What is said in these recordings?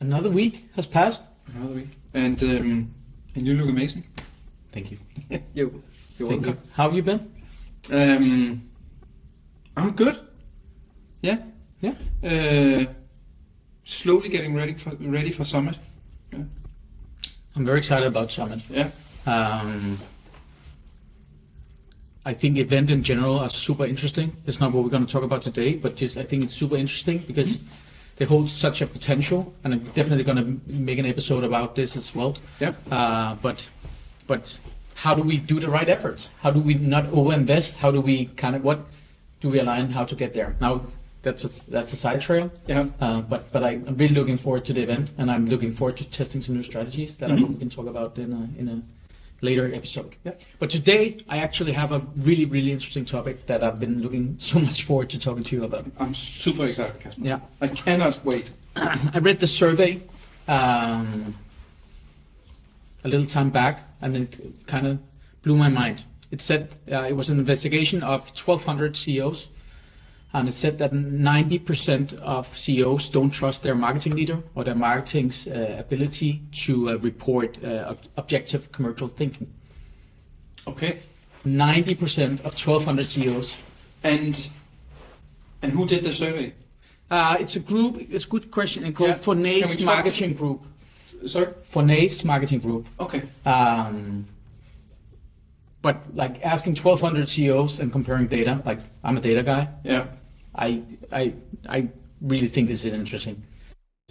Another week has passed. Another week. And you look amazing. Thank you. You're welcome. You. How have you been? I'm good. Yeah. Yeah. Slowly getting ready for Summit. Yeah. I'm very excited about Summit. Yeah. I think event in general are super interesting. That's not what we're going to talk about today, but just I think it's super interesting because they hold such a potential, and I'm definitely going to make an episode about this as well. Yeah. But how do we do the right efforts? How do we not overinvest? How do we what do we align? How to get there? Now that's a side trail. Yeah. But I'm really looking forward to the event, and I'm looking forward to testing some new strategies that I hope we can talk about in a later episode. Yeah. But today I actually have a really, really interesting topic that I've been looking so much forward to talking to you about. I'm super excited, Kasper. Yeah. I cannot wait. I read the survey a little time back, and it kind of blew my mind. It said it was an investigation of 1,200 CEOs, and it said that 90% of CEOs don't trust their marketing leader or their marketing's ability to report objective commercial thinking. Okay. 90% of 1,200 CEOs. And who did the survey? It's a group. It's a good question. It's called Fornés Marketing Group. Sorry? Fornés Marketing Group. Okay. But like asking 1,200 CEOs and comparing data, like I'm a data guy. Yeah. I really think this is interesting.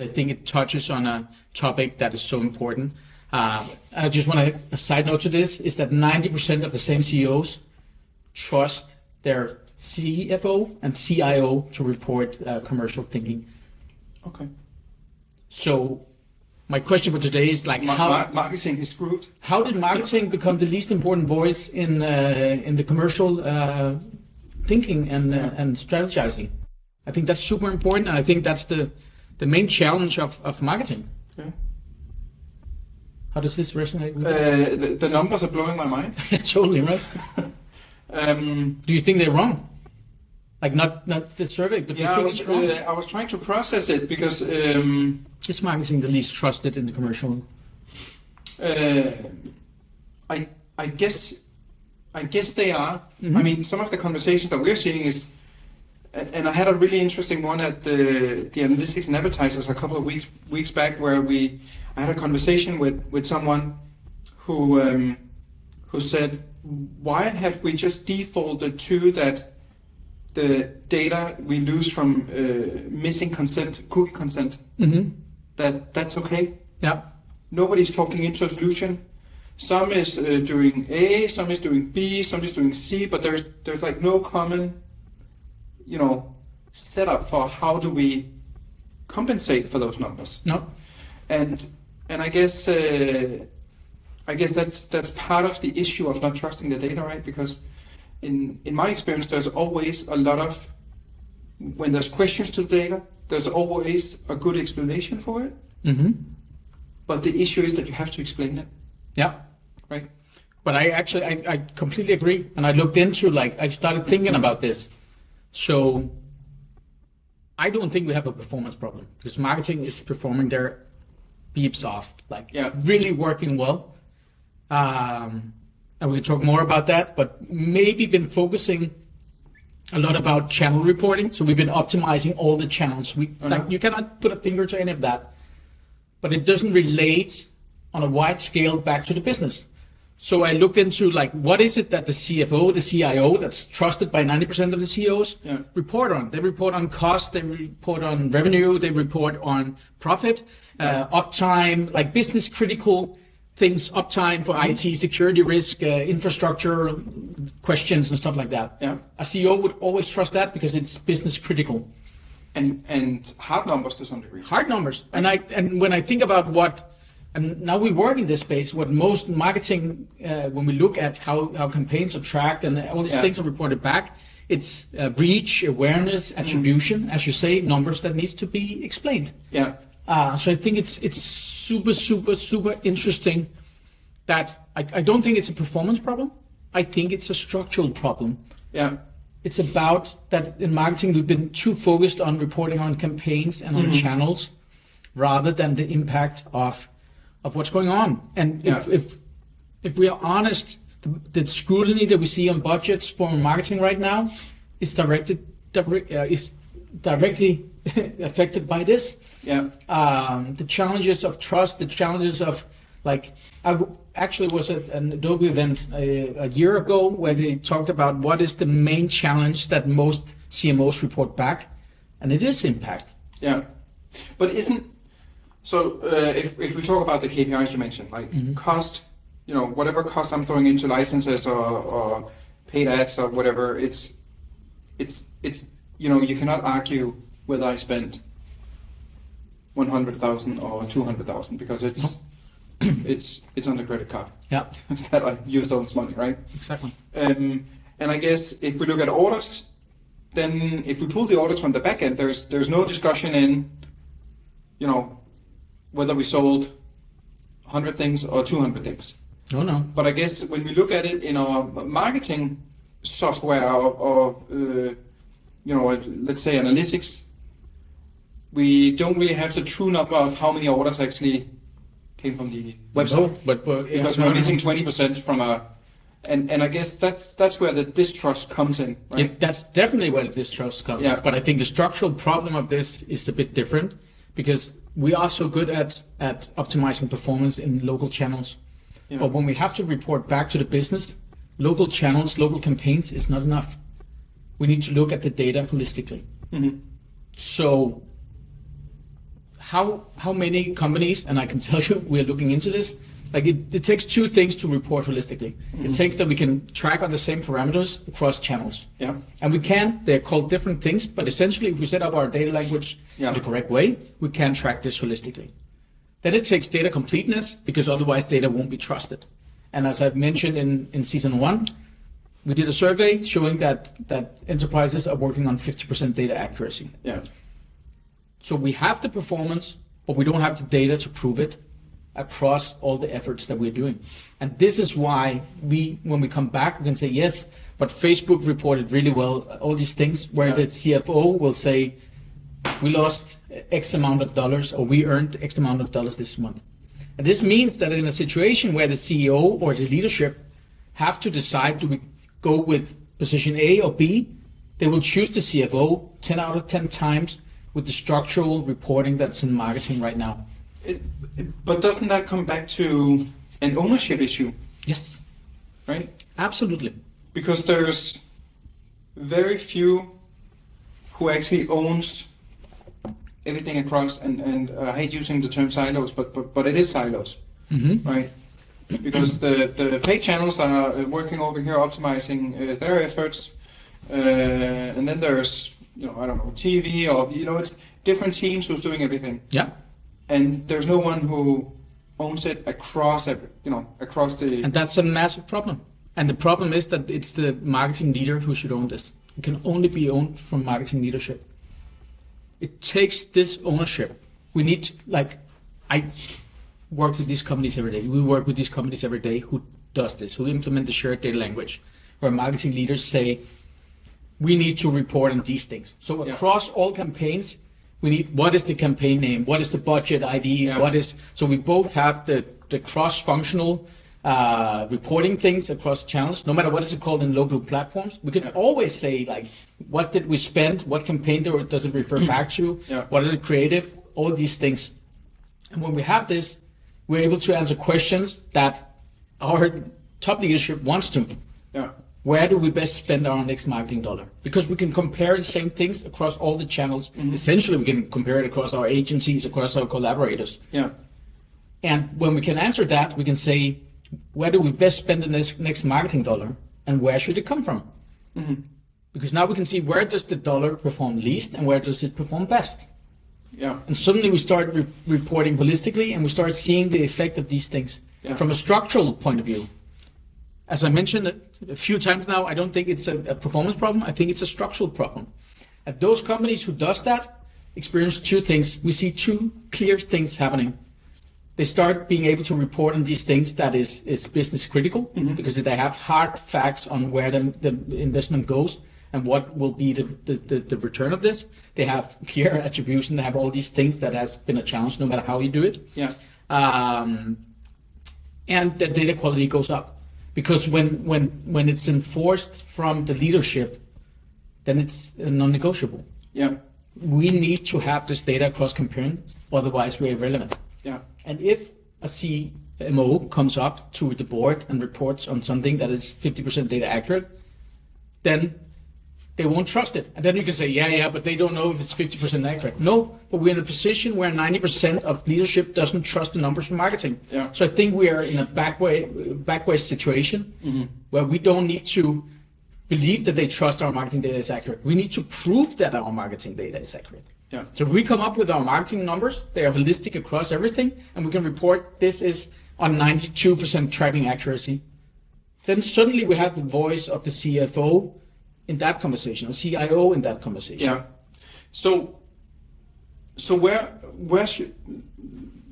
I think it touches on a topic that is so important. I just want a side note to this is that 90% of the same CEOs trust their CFO and CIO to report commercial thinking. Okay. So my question for today is like how marketing is screwed. How did marketing become the least important voice in the commercial thinking and strategizing? I think that's super important, and I think that's the main challenge of marketing. Yeah. How does this resonate with you? The numbers are blowing my mind. Totally right. Do you think they're wrong? Like not the survey, but yeah, do you think it's wrong? I was trying to process it because is marketing the least trusted in the commercial? I guess they are. Mm-hmm. I mean, some of the conversations that we're seeing is, and I had a really interesting one at the Analytics and Advertisers a couple of weeks back, where I had a conversation with someone who said, why have we just defaulted to that the data we lose from missing consent, cookie consent, Mm-hmm. that's okay? Yeah. Nobody's talking into a solution. Some is doing A, some is doing B, some is doing C, but there's like no common, setup for how do we compensate for those numbers. No. And I guess that's part of the issue of not trusting the data, right? Because in my experience, there's always a lot of, when there's questions to the data, there's always a good explanation for it. Mm-hmm. But the issue is that you have to explain it. Yeah. Right. But I completely agree. And I looked into, I started thinking about this. So I don't think we have a performance problem because marketing is performing their beeps off, really working well. And we'll talk more about that, but maybe been focusing a lot about channel reporting. So we've been optimizing all the channels. You cannot put a finger to any of that, but it doesn't relate on a wide scale back to the business. So I looked into what is it that the CFO, the CIO, that's trusted by 90% of the CEOs report on. They report on cost, they report on revenue, they report on profit, uptime, business critical things, uptime for IT, security risk, infrastructure questions and stuff like that. Yeah. A CEO would always trust that because it's business critical. And hard numbers to some degree. Hard numbers. And when I think about and now we work in this space, what most marketing, when we look at how campaigns are tracked and all these things are reported back, it's reach, awareness, attribution, as you say, numbers that needs to be explained. Yeah. So I think it's super, super, super interesting that I don't think it's a performance problem. I think it's a structural problem. Yeah. It's about that in marketing we've been too focused on reporting on campaigns and on channels rather than the impact of what's going on. And if we are honest, the scrutiny that we see on budgets for marketing right now is directly affected by this. Yeah. The challenges of trust, the challenges of actually was at an Adobe event a year ago where they talked about what is the main challenge that most CMOs report back, and it is impact. Yeah, but if we talk about the KPIs you mentioned, like cost, whatever cost I'm throwing into licenses or paid ads or whatever, it's you cannot argue whether I spent 100,000 or 200,000 because it's on the credit card. Yeah. That I used those money, right? Exactly. And I guess if we look at orders, then if we pull the orders from the back end, there's no discussion in, whether we sold 100 things or 200 things. Oh no. But I guess when we look at it in our marketing software or let's say analytics, we don't really have the true number of how many orders actually came from the website. No, but because we're missing 20% from and I guess that's where the distrust comes in, right? Yeah, that's definitely where the distrust comes. Yeah. But I think the structural problem of this is a bit different because we are so good at optimizing performance in local channels. Yeah. But when we have to report back to the business, local channels, local campaigns is not enough. We need to look at the data holistically. Mm-hmm. So how many companies, and I can tell you we're looking into this, it takes two things to report holistically. Mm-hmm. It takes that we can track on the same parameters across channels. Yeah. And they're called different things, but essentially if we set up our data language in the correct way, we can track this holistically. Then it takes data completeness because otherwise data won't be trusted. And as I've mentioned in season 1, we did a survey showing that enterprises are working on 50% data accuracy. Yeah. So we have the performance, but we don't have the data to prove it across all the efforts that we're doing. And this is why when we come back, we can say, yes, but Facebook reported really well, all these things, where the CFO will say, we lost X amount of dollars, or we earned X amount of dollars this month. And this means that in a situation where the CEO or the leadership have to decide, do we go with position A or B, they will choose the CFO 10 out of 10 times with the structural reporting that's in marketing right now. But doesn't that come back to an ownership issue? Yes. Right? Absolutely. Because there's very few who actually owns everything across, and I hate using the term silos, but it is silos, right? Because the paid channels are working over here optimizing their efforts, and then there's TV or it's different teams who's doing everything. Yeah. And there's no one who owns it across the. And that's a massive problem. And the problem is that it's the marketing leader who should own this. It can only be owned from marketing leadership. It takes this ownership. We need, I work with these companies every day. We work with these companies every day who does this, who implement the shared data language, where marketing leaders say, we need to report on these things. So across all campaigns, we need, what is the campaign name? What is the budget ID? So we both have the cross-functional reporting things across channels, no matter what is it called in local platforms. We can always say, what did we spend? What campaign does it refer back to? Yeah. What is it creative? All these things. And when we have this, we're able to answer questions that our top leadership wants to. Yeah. Where do we best spend our next marketing dollar? Because we can compare the same things across all the channels. Mm-hmm. Essentially, we can compare it across our agencies, across our collaborators. Yeah. And when we can answer that, we can say, where do we best spend the next marketing dollar, and where should it come from? Mm-hmm. Because now we can see where does the dollar perform least and where does it perform best. Yeah. And suddenly we start reporting holistically, and we start seeing the effect of these things from a structural point of view. As I mentioned a few times now, I don't think it's a performance problem. I think it's a structural problem. And those companies who does that experience two things. We see two clear things happening. They start being able to report on these things that is business critical, because they have hard facts on where the investment goes. and what will be the return of this. They have clear attribution. They have all these things that has been a challenge no matter how you do it. Yeah. And the data quality goes up, because when it's enforced from the leadership, then it's non-negotiable. Yeah. We need to have this data across components, otherwise we're irrelevant. Yeah. And if a CMO comes up to the board and reports on something that is 50% data accurate, then they won't trust it. And then you can say, yeah, but they don't know if it's 50% accurate. No, but we're in a position where 90% of leadership doesn't trust the numbers from marketing. Yeah. So I think we are in a backway situation where we don't need to believe that they trust our marketing data is accurate. We need to prove that our marketing data is accurate. Yeah. So if we come up with our marketing numbers, they are holistic across everything, and we can report this is on 92% tracking accuracy, then suddenly we have the voice of the CFO in that conversation, or CIO in that conversation. Yeah. So where should,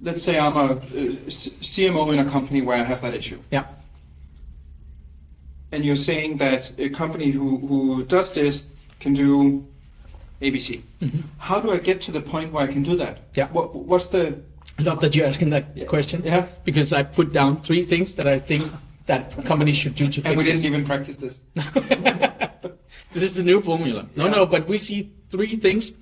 let's say I'm a CMO in a company where I have that issue. Yeah. And you're saying that a company who does this can do ABC. Mm-hmm. How do I get to the point where I can do that? Yeah. What's the... I love that you're asking that question. Yeah. Because I put down 3 things that I think that companies should do to fix And we this. didn't even practice this. This is the new formula. No, but we see 3 things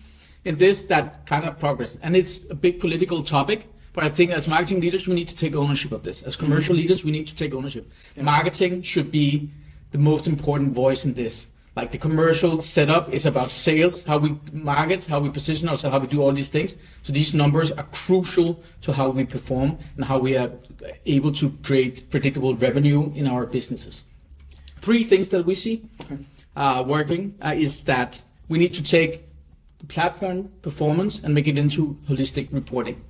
in this that kind of progress. And it's a big political topic, but I think as marketing leaders, we need to take ownership of this. As commercial leaders, we need to take ownership. Yeah. Marketing should be the most important voice in this. Like the commercial setup is about sales, how we market, how we position ourselves, how we do all these things. So these numbers are crucial to how we perform and how we are able to create predictable revenue in our businesses. 3 things that we see working is that we need to take the platform performance and make it into holistic reporting.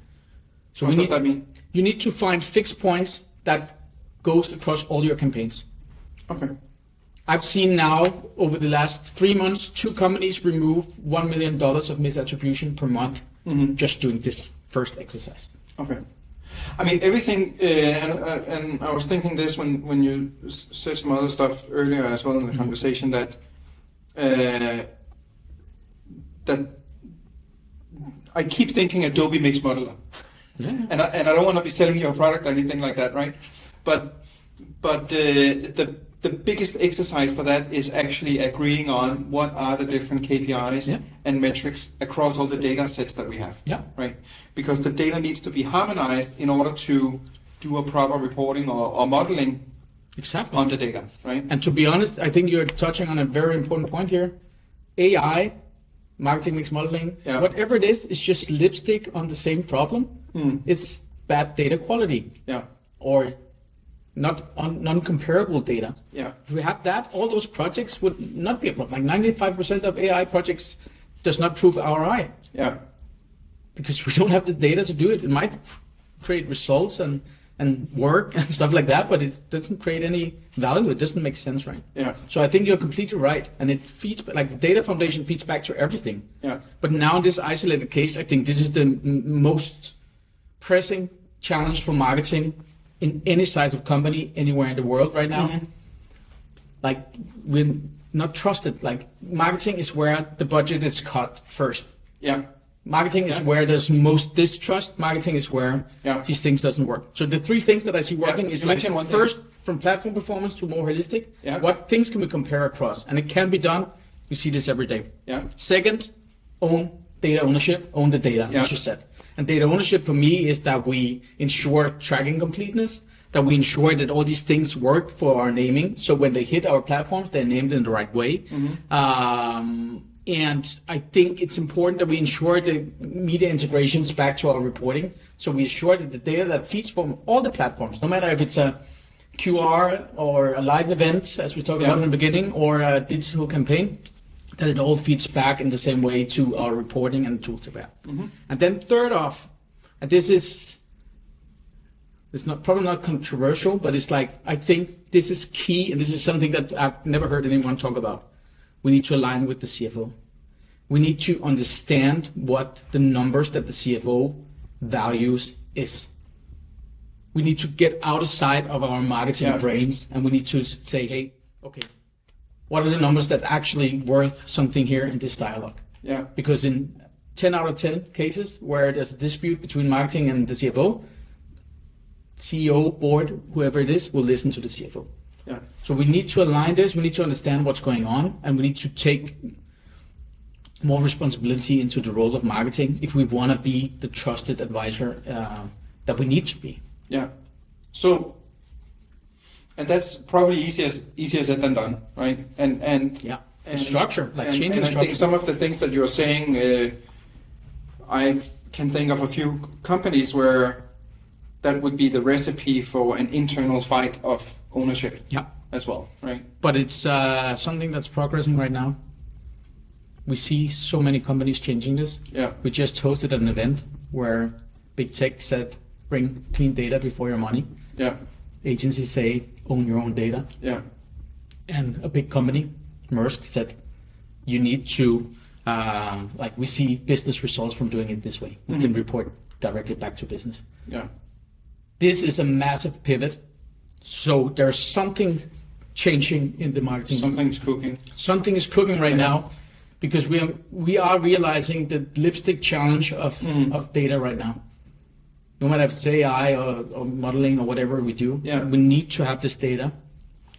So What does that mean? You need to find fixed points that goes across all your campaigns. Okay. I've seen now over the last 3 months, 2 companies remove $1 million of misattribution per month just doing this first exercise. Okay. I mean, everything, and I was thinking this when you said some other stuff earlier as well in the conversation, that I keep thinking Adobe makes Modeler. Yeah. And I don't want to be selling you a product or anything like that, right? But the biggest exercise for that is actually agreeing on what are the different KPIs and metrics across all the data sets that we have. Yeah. Right? Because the data needs to be harmonized in order to do a proper reporting or modeling Exactly. on the data, right? And to be honest, I think you're touching on a very important point here. AI, marketing mix modeling, whatever it is just lipstick on the same problem. It's bad data quality. Yeah. Or non-comparable data. Yeah. If we have that, all those projects would not be a problem. Like 95% of AI projects does not prove ROI. Yeah. Because we don't have the data to do it. It might create results and work and stuff like that, but it doesn't create any value. It doesn't make sense, right? Yeah. So I think you're completely right. And it feeds, like the data foundation feeds back to everything. Yeah. But now in this isolated case, I think this is the most pressing challenge for marketing in any size of company anywhere in the world right now. Like we're not trusted. Like marketing is where the budget is cut first. Yeah. Marketing is where there's most distrust. Marketing is where these things doesn't work. So the 3 things that I see working is like first, from platform performance to more holistic. Yeah. What things can we compare across? And it can be done. We see this every day. Yeah. Second, own data ownership, own the data, as you said. And data ownership for me is that we ensure tracking completeness, that we ensure that all these things work for our naming. So when they hit our platforms, they're named in the right way. And I think it's important that we ensure the media integrations back to our reporting. So we ensure that the data that feeds from all the platforms, no matter if it's a QR or a live event, as we talked about in the beginning, or a digital campaign, that it all feeds back in the same way to our reporting and tools of that. And then third off, and this is, it's not probably not controversial, but it's like, I think this is key, and this is something that I've never heard anyone talk about. We need to align with the CFO. We need to understand what the numbers that the CFO values is. We need to get outside of our marketing brains, and we need to say, hey, okay, what are the numbers that actually worth something here in this dialogue? Yeah. Because in 10 out of 10 cases where there's a dispute between marketing and the CFO, CEO, board, whoever it is, will listen to the CFO. Yeah. So we need to align this, we need to understand what's going on, and we need to take more responsibility into the role of marketing if we want to be the trusted advisor that we need to be. Yeah. So, and that's probably easier said than done, right? And Yeah. and Structure, like changing and I structure. think some of the things that you're saying, I can think of a few companies where that would be the recipe for an internal fight of ownership Yeah. as well, right? But it's something that's progressing right now. We see so many companies changing this. Yeah. We just hosted an event where big tech said, bring clean data before your money. Yeah. Agencies say, own your own data. Yeah. And a big company, Maersk, said, you need to, like we see business results from doing it this way. We can report directly back to business. Yeah. This is a massive pivot. So there's something changing in the marketing. Something's cooking. Something is cooking right now because we are realizing the lipstick challenge of data right now. No matter if it's AI or modeling or whatever we do, Yeah. we need to have this data.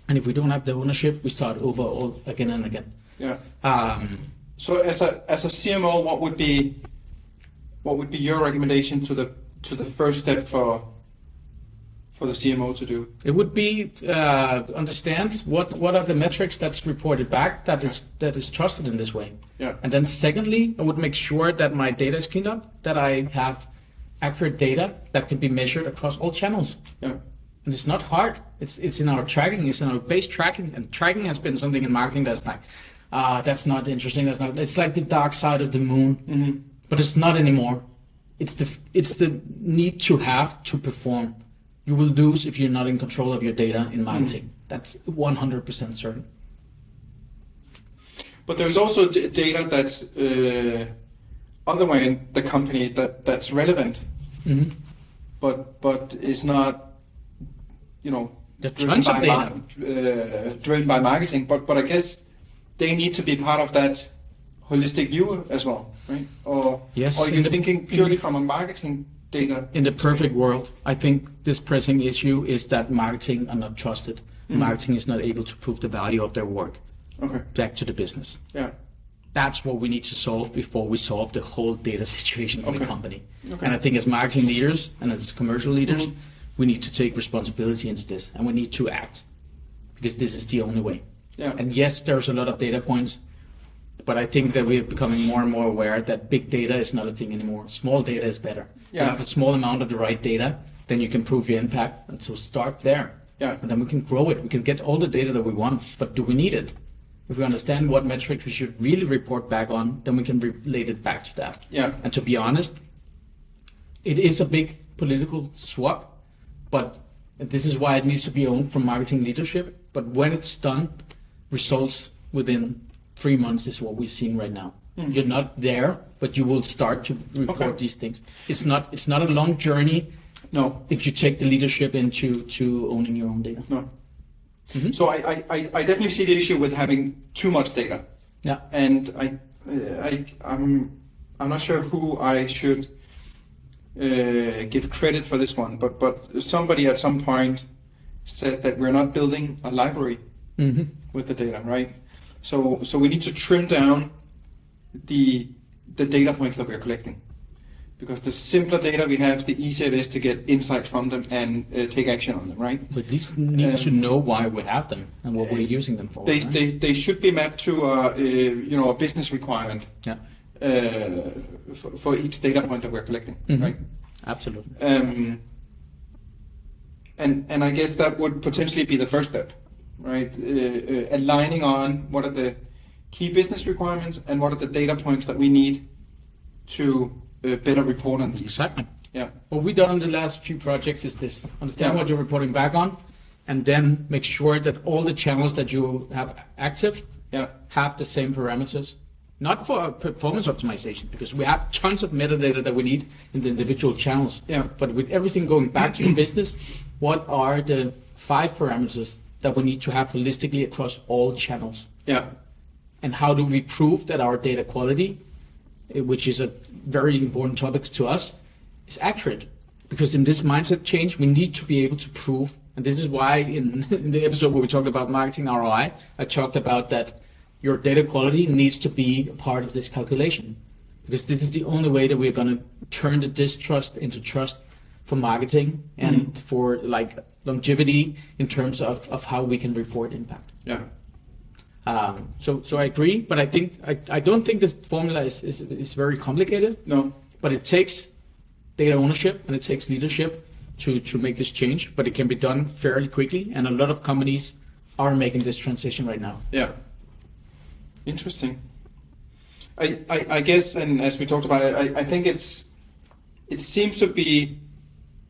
And if we don't have the ownership, we start over all again and again. Yeah. So as a CMO, what would be your recommendation to the first step for the CMO to do? It would be understand what are the metrics that's reported back that is trusted in this way. Yeah. And then secondly, I would make sure that my data is cleaned up, that I have accurate data that can be measured across all channels. Yeah. And it's not hard. It's in our tracking. It's in our base tracking. And tracking has been something in marketing that's like, that's not interesting. It's like the dark side of the moon. Mm-hmm. But it's not anymore. It's the need to have to perform. You will lose if you're not in control of your data in marketing. That's 100% certain. But there's also data that's other way in the company that's relevant, Mm-hmm. but is not, There are tons of data. driven by marketing. But I guess they need to be part of that holistic view as well, right? Or Yes, Or are in you the- thinking purely from a marketing data? In the perfect world, I think this pressing issue is that marketing are not trusted. Marketing is not able to prove the value of their work Okay. back to the business. Yeah. That's what we need to solve before we solve the whole data situation for the Okay. company. Okay. And I think as marketing leaders and as commercial leaders, we need to take responsibility into this and we need to act because this is the only way. Yeah. And yes, there's a lot of data points, but I think that we're becoming more and more aware that big data is not a thing anymore. Small data is better. Yeah. You have a small amount of the right data, then you can prove your impact. And so start there. Yeah. And then we can grow it. We can get all the data that we want, but do we need it? If we understand what metrics we should really report back on, then we can relate it back to that. Yeah. And to be honest, it is a big political swap, but this is why it needs to be owned from marketing leadership. But when it's done, results within 3 months is what we're seeing right now. You're not there, but you will start to report Okay. these things. It's not a long journey No. if you take the leadership into owning your own data. No. Mhm. So I definitely see the issue with having too much data, Yeah. and I'm not sure who I should give credit for this one, but somebody at some point said that we're not building a library Hmm. with the data, right? So we need to trim down the data points that we're collecting, because the simpler data we have, the easier it is to get insight from them and take action on them, right? We at least need to know why we have them and what we're using them for. right? They should be mapped to a business requirement Yeah. for each data point that we're collecting, Mhm. right? Absolutely. And I guess that would potentially be the first step, right? Aligning on what are the key business requirements and what are the data points that we need to better report on these. Exactly. Yeah. What we've done in the last few projects is this: understand Yeah. what you're reporting back on, and then make sure that all the channels that you have active Yeah. have the same parameters. Not for performance optimization, because we have tons of metadata that we need in the individual channels. Yeah. But with everything going back to the business, what are the 5 parameters that we need to have holistically across all channels? Yeah. And how do we prove that our data quality, which is a very important topic to us, is accurate? Because in this mindset change, we need to be able to prove, and this is why in the episode where we talked about marketing ROI, I talked about that your data quality needs to be a part of this calculation. Because this is the only way that we're going to turn the distrust into trust for marketing and for like longevity in terms of how we can report impact. Yeah. So I agree, but I don't think this formula is very complicated. No. But it takes data ownership and it takes leadership to make this change. But it can be done fairly quickly, and a lot of companies are making this transition right now. Yeah. Interesting. I guess, and as we talked about it, I think it seems to be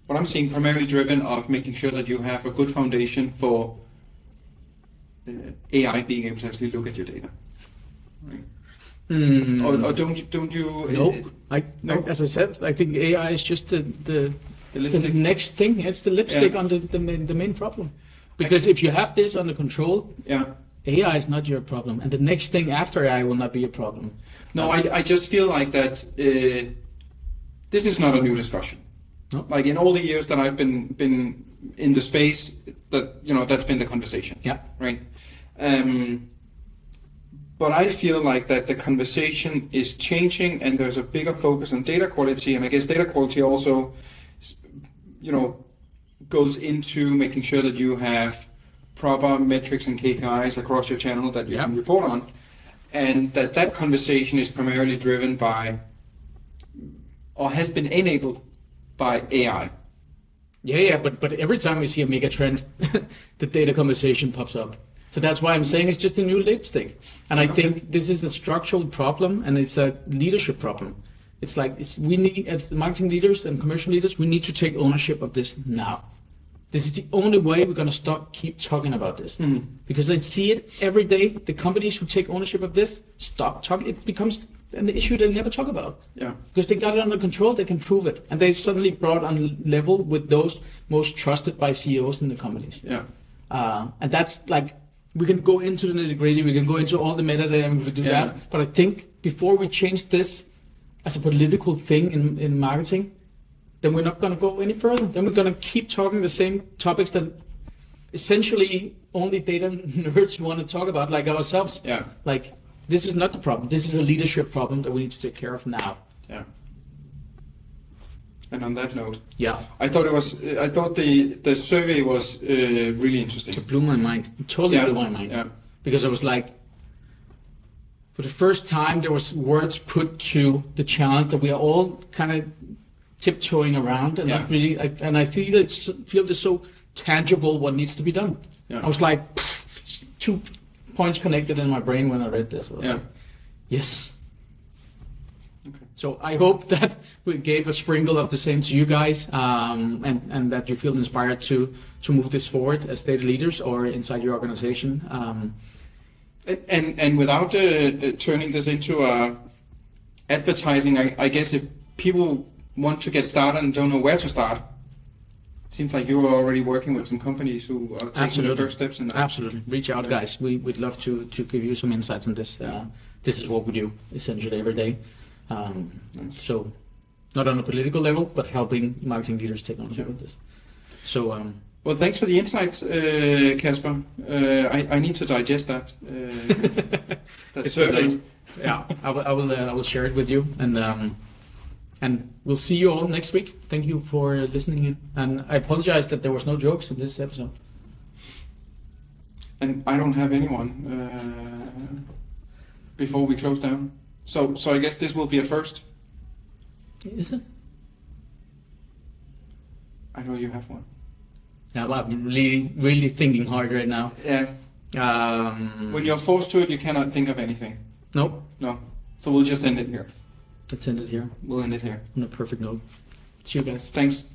what I'm seeing primarily driven of making sure that you have a good foundation for AI being able to actually look at your data. Right? Or don't you? No. As I said, I think AI is just the next thing. It's the lipstick on the main problem. Because if you have this under control, AI is not your problem, and the next thing after AI will not be a problem. No, I just feel like that this is not a new discussion. No. Like in all the years that I've been in the space, that's been the conversation. Yeah. Right. But I feel like that the conversation is changing, and there's a bigger focus on data quality, and I guess data quality also, goes into making sure that you have proper metrics and KPIs across your channel that you can report on, and that conversation is primarily driven by, or has been enabled by AI. Yeah, but every time we see a mega trend, the data conversation pops up. So that's why I'm saying it's just a new lipstick. And I think this is a structural problem, and it's a leadership problem. It's like we need, as marketing leaders and commercial leaders, we need to take ownership of this now. This is the only way we're going to keep talking about this. Because I see it every day. The companies who take ownership of this stop talking. It becomes an issue they never talk about. Yeah. Because they got it under control, they can prove it. And they suddenly brought on level with those most trusted by CEOs in the companies. Yeah. And that's like, we can go into the nitty-gritty, we can go into all the metadata, and we can do that. But I think before we change this as a political thing in marketing, then we're not going to go any further. Then we're going to keep talking the same topics that essentially only data nerds want to talk about, like ourselves. Yeah. Like, this is not the problem. This is a leadership problem that we need to take care of now. Yeah. And on that note, I thought the survey was really interesting. It blew my mind. It totally blew my mind. Yeah. Because I was like, for the first time, there was words put to the challenge that we are all kind of tiptoeing around, and not really. And I feel it's so tangible what needs to be done. Yeah. I was like, 2 points connected in my brain when I read this. Like, yes. Okay. So I hope that we gave a sprinkle of the same to you guys, and that you feel inspired to move this forward as data leaders or inside your organization. And without turning this into advertising, I guess if people want to get started and don't know where to start, it seems like you are already working with some companies who are taking the first steps in that. Absolutely. Reach out, guys. We'd love to give you some insights on this. This is what we do essentially every day. So not on a political level, but helping marketing leaders take ownership of this. So well, thanks for the insights, Kasper. I need to digest that. That survey. I will share it with you, and we'll see you all next week. Thank you for listening in, and I apologize that there was no jokes in this episode. And I don't have anyone before we close down. So I guess this will be a first. Is it? I know you have one. Yeah, well, I'm really thinking hard right now. Yeah. When you're forced to it, you cannot think of anything. Nope. No. So we'll just end it here. Let's end it here. We'll end it here. On a perfect note. See you guys. Thanks.